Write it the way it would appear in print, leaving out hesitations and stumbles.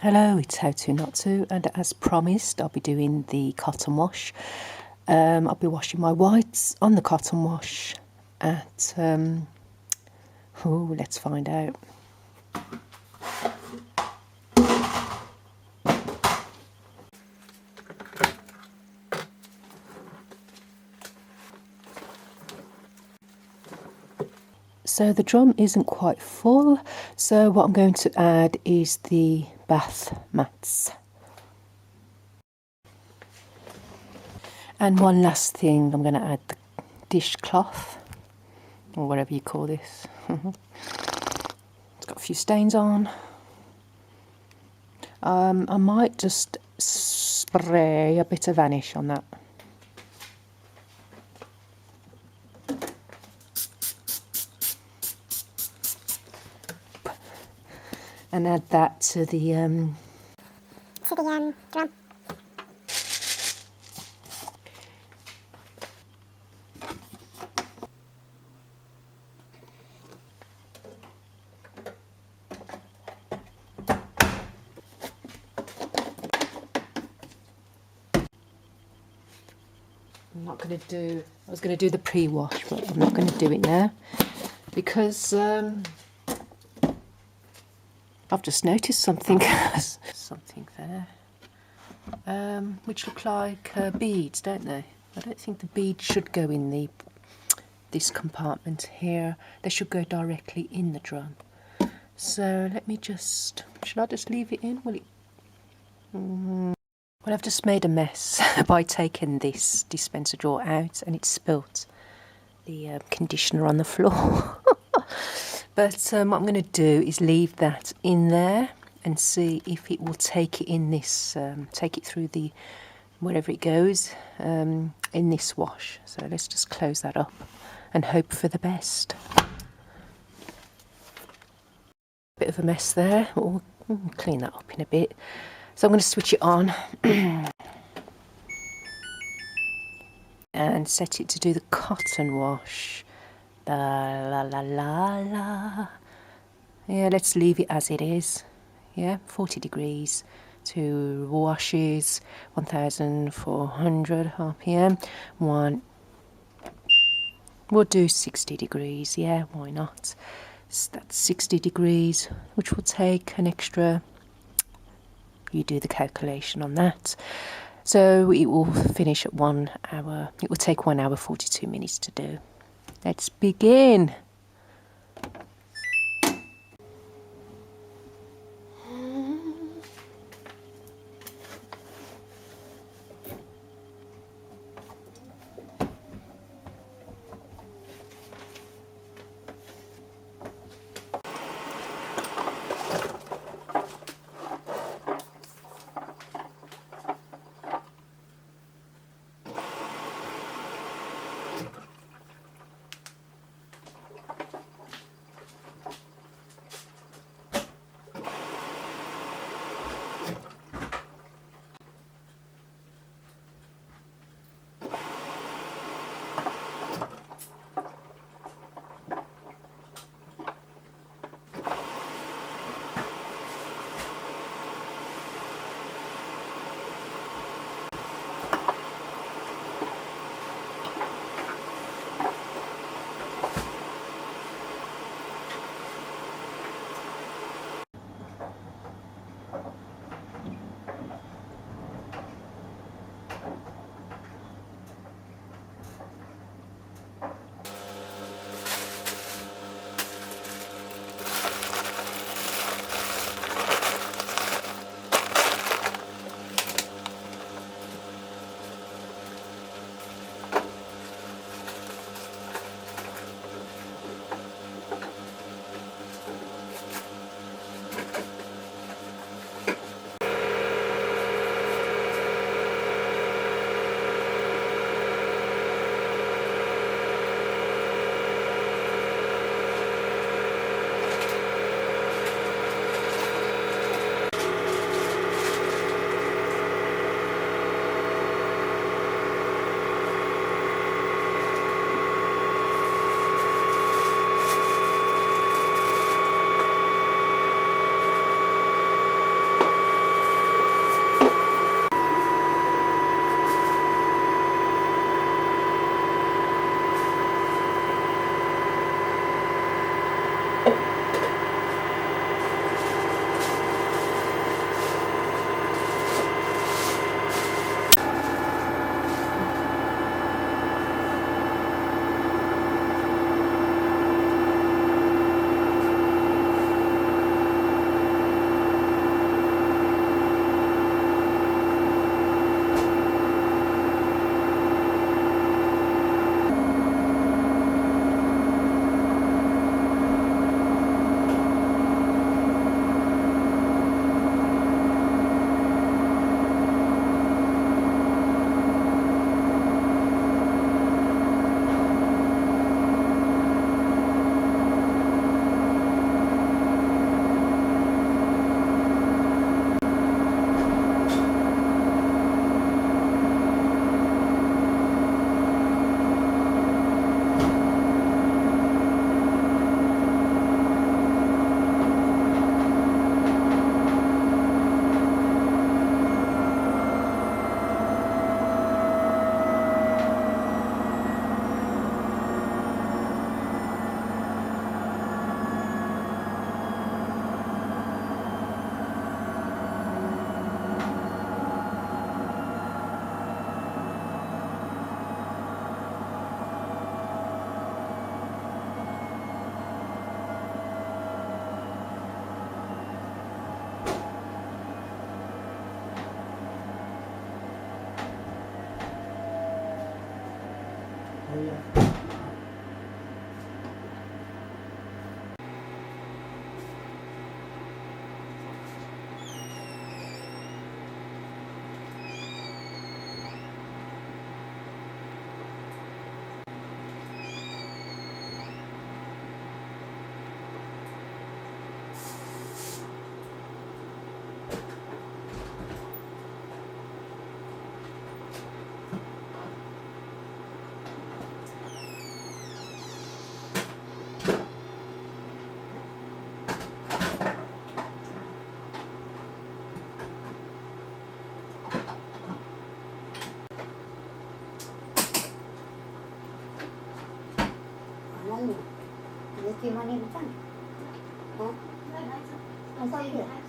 Hello, it's How To Not To, and as promised, I'll be doing the cotton wash. I'll be washing my whites on the cotton wash at, let's find out. So the drum isn't quite full, so what I'm going to add is the bath mats. And one last thing, I'm going to add the dishcloth, or whatever you call this. It's got a few stains on. I might just spray a bit of Vanish on that. And add that to the drum. I'm not going to do, I was going to do the pre-wash, but I'm not going to do it now because I've just noticed something, something there, which look like beads, don't they? I don't think the beads should go in this compartment here. They should go directly in the drum. So let me just, should I just leave it in? Will it? Well, I've just made a mess by taking this dispenser drawer out, and it's spilt the conditioner on the floor. But what I'm going to do is leave that in there and see if it will take it in this, take it through the, wherever it goes, in this wash. So let's just close that up and hope for the best. Bit of a mess there. We'll clean that up in a bit. So I'm going to switch it on and set it to do the cotton wash. La la la la la. Yeah, let's leave it as it is. Yeah, 40 degrees to washes, 1400 RPM. We'll do 60 degrees. Yeah, why not? So that's 60 degrees, which will take an extra. You do the calculation on that. So it will finish at 1 hour. It will take 1 hour 42 minutes to do. Let's begin. 느낌 많이 있잖아. 어? 안 써, 이게.